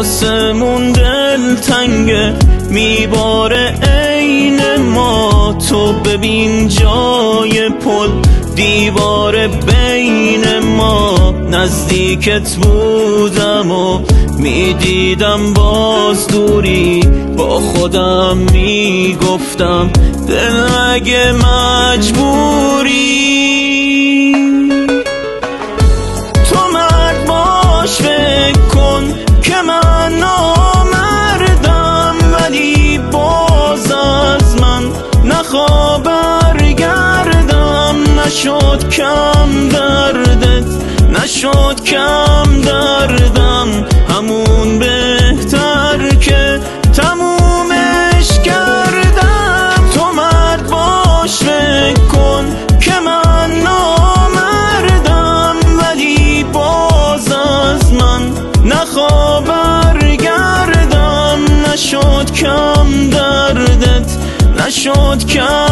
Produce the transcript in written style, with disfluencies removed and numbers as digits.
آسمون دلتنگه میباره عین ما. تو ببین جای پل دیوار بین ما، نزدیکت بودم و میدیدم باز دوری. با خودم میگفتم دل اگه مجبوری تو مرد باش، فکر کن که من نامردم، ولی باز از من نخوا برگردم. نشد کم دردت، نشد کم دردم، همون بهتر که تمومش کردم. تو مرد باش، فکر کن که من نامردم، ولی باز از من نخوا برگردم. نشد کم دردت، نشد کم